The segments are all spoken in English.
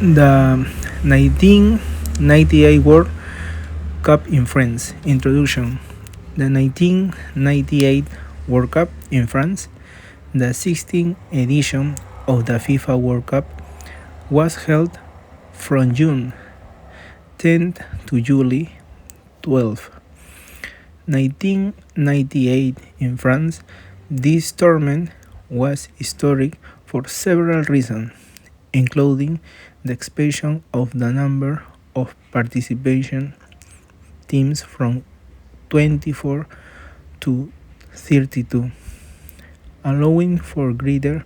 The 1998 World Cup in France. Introduction. The 1998 World Cup in France, the 16th edition of the FIFA World Cup, was held from June 10th to July 12th. 1998 in France, this tournament was historic for several reasons, including the expansion of the number of participation teams from 24 to 32, allowing for greater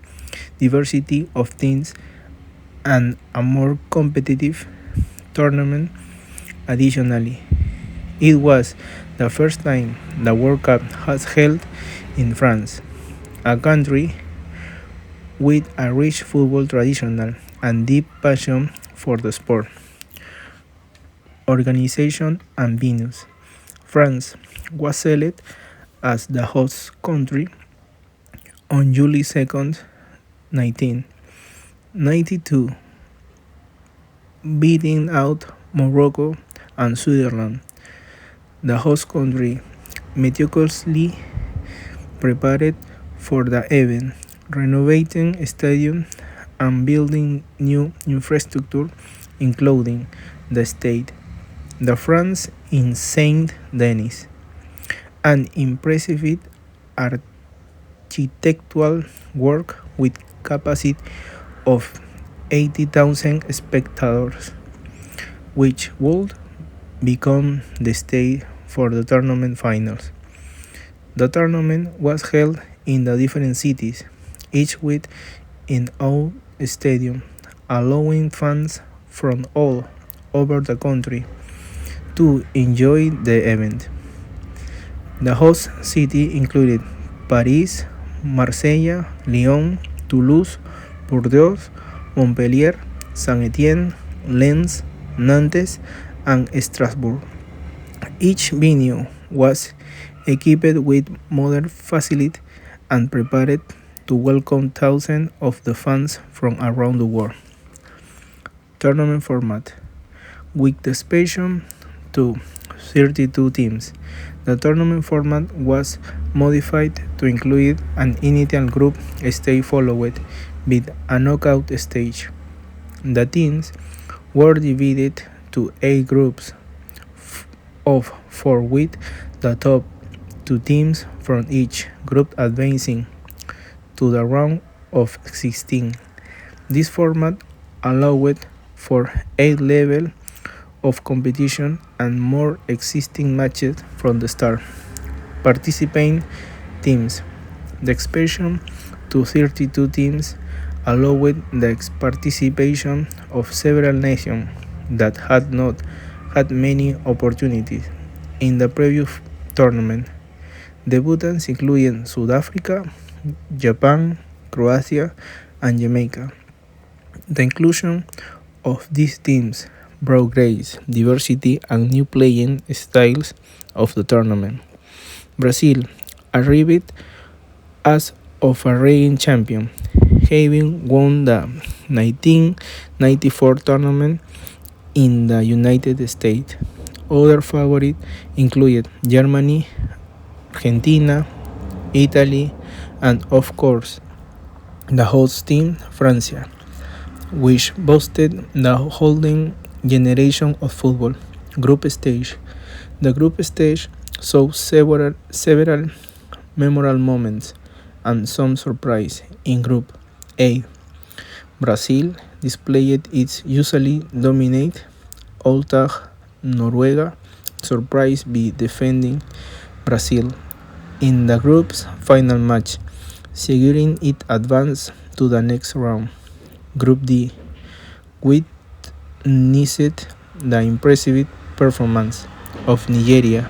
diversity of teams and a more competitive tournament. Additionally, it was the first time the World Cup was held in France, a country with a rich football tradition and deep passion for the sport. Organization and venues. France was selected as the host country on July 2nd, 1992, beating out Morocco and Switzerland. The host country meticulously prepared for the event, renovating stadiums and building new infrastructure, including the Stade de France in Saint-Denis, an impressive architectural work with capacity of 80,000 spectators, which would become the stage for the tournament finals. The tournament was held in the different cities, each with its own stadium, allowing fans from all over the country to enjoy the event. The host city included Paris, Marseille, Lyon, Toulouse, Bordeaux, Montpellier, Saint-Étienne, Lens, Nantes, and Strasbourg. Each venue was equipped with modern facilities and prepared to welcome thousands of the fans from around the world. Tournament format. With the expansion to 32 teams, the tournament format was modified to include an initial group stage followed with a knockout stage. The teams were divided to 8 groups of 4, with the top 2 teams from each group advancing to the round of 16. This format allowed for 8 levels of competition and more existing matches from the start. Participating teams. The expansion to 32 teams allowed the participation of several nations that had not had many opportunities in the previous tournament. Debutants included South Africa, Japan, Croatia, and Jamaica. The inclusion of these teams brought great diversity and new playing styles of the tournament. Brazil arrived as of a reigning champion, having won the 1994 tournament in the United States. Other favorites included Germany, Argentina, Italy, and of course, the host team, France, which boasted the golden generation of football. Group stage. The group stage saw several memorable moments and some surprise. In Group A, Brazil displayed its usually dominant attack. Norway surprised by defending Brazil in the group's final match, securing its advance to the next round. Group D witnessed the impressive performance of Nigeria,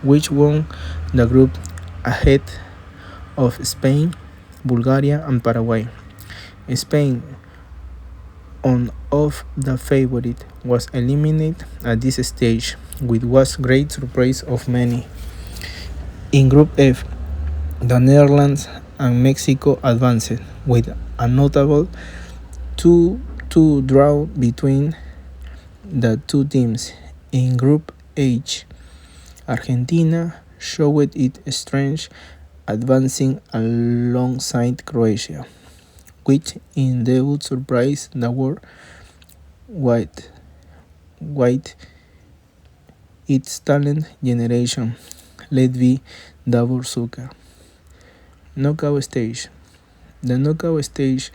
which won the group ahead of Spain, Bulgaria, and Paraguay. Spain, one of the favorites, was eliminated at this stage, which was great surprise of many. In Group F, the Netherlands and Mexico advanced with a notable 2 2 draw between the two teams. In Group H, Argentina showed its strength, advancing alongside Croatia, which in debut surprised the world with its talent generation, led by Davor Zucker. Knockout stage. The knockout stage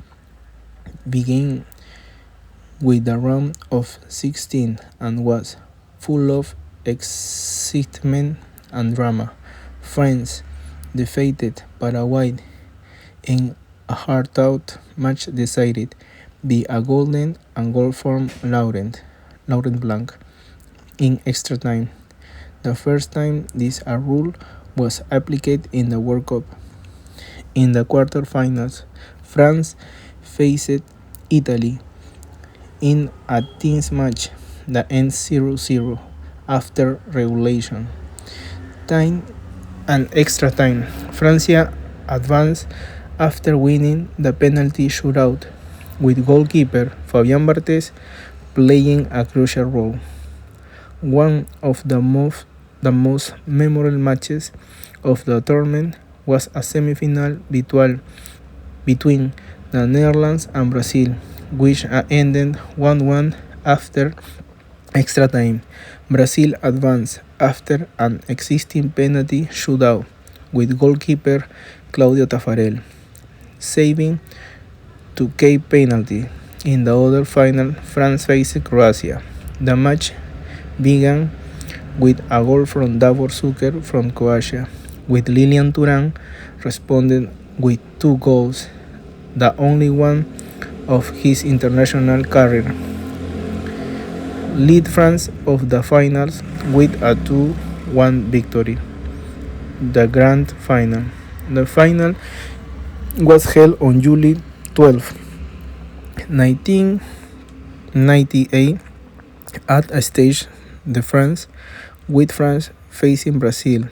began with the round of 16 and was full of excitement and drama. France defeated Paraguay in a hard-fought match decided by a golden and goal from Laurent Blanc in extra time. The first time this rule was applied in the World Cup. In the quarterfinals, France faced Italy in a tense match that ends 0-0 after regulation time and extra time. Francia advanced after winning the penalty shootout, with goalkeeper Fabian Barthez playing a crucial role. One of the most memorable matches of the tournament was a semifinal between the Netherlands and Brazil, which ended 1-1 after extra time. Brazil advanced after an existing penalty shootout, with goalkeeper Claudio Taffarel saving to keep penalty. In the other final, France faced Croatia. The match began with a goal from Davor Zucker from Croatia, with Lilian Thuram responding with 2 goals, the only one of his international career. Lead France of the finals with a 2-1 victory. The grand final. The final was held on July 12, 1998 at a stage de France, with France facing Brazil.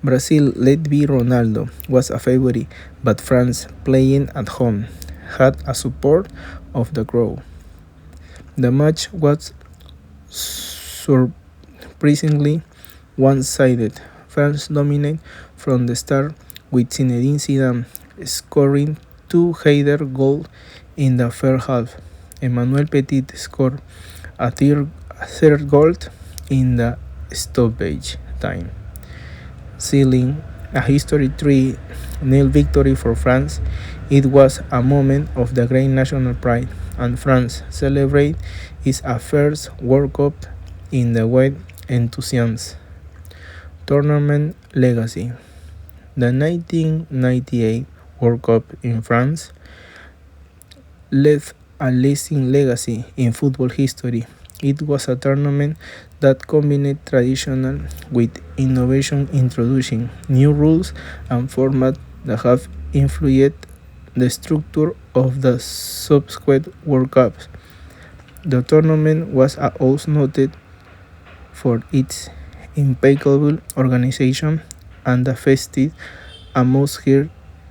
Brazil, led by Ronaldo, was a favorite, but France, playing at home, had a support of the crowd. The match was surprisingly one-sided. France dominated from the start, with Zinedine Zidane scoring 2 header goals in the first half. Emmanuel Petit scored a third goal in the stoppage time, sealing a history 3-0 victory for France. It was a moment of the great national pride, and France celebrated its first World Cup in the great enthusiasm. Tournament legacy. The 1998 World Cup in France left a lasting legacy in football history. It was a tournament that combined tradition with innovation, introducing new rules and formats that have influenced the structure of the subsequent World Cups. The tournament was also noted for its impeccable organization and the festive atmosphere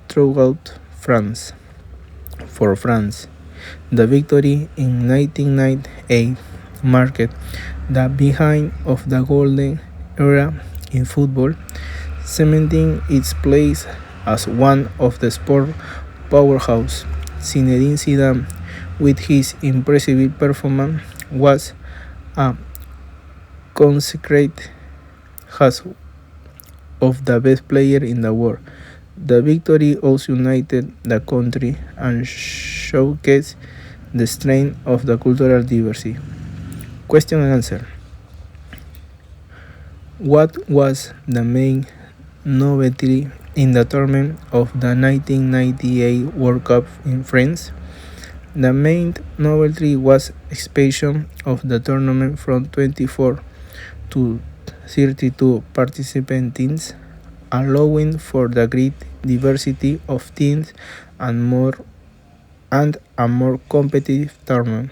throughout France. For France, the victory in 1998 marked the beginning of the golden era in football, cementing its place as one of the sport powerhouse. Zinedine Zidane, with his impressive performance, was a consecrated as of the best player in the world. The victory also united the country and showcased the strength of the cultural diversity. Question and answer. What was the main novelty in the tournament of the 1998 World Cup in France? The main novelty was expansion of the tournament from 24 to 32 participant teams, allowing for the great diversity of teams and a more competitive tournament.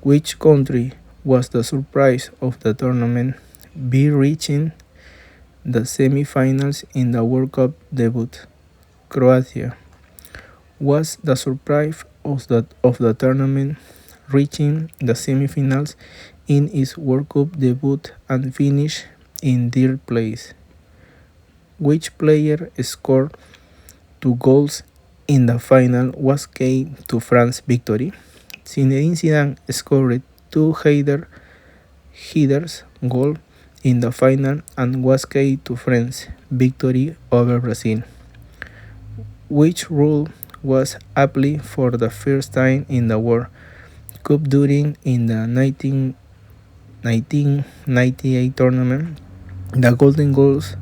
Which country was the surprise of the tournament, by reaching the semi-finals in the World Cup debut? Croatia was the surprise of the tournament, reaching the semifinals in its World Cup debut and finished in third place. Which player scored 2 goals in the final was key to France's victory? Zinedine Zidane scored two headers goal in the final and was key to France's victory over Brazil. Which rule was applied for the first time in the World Cup during in the 1998 tournament? The golden goals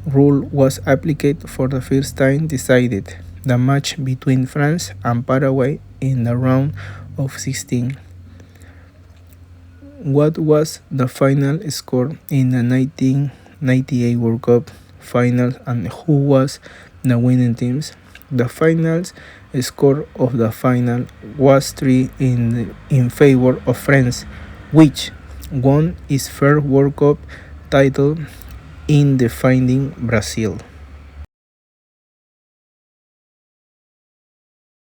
rule was applied for the first time decided the match between France and Paraguay in the round of 16. What was the final score in the 1998 World Cup final and who was the winning teams? The final score of the final was 3 in favor of France, which won its first World Cup title in defending Brazil.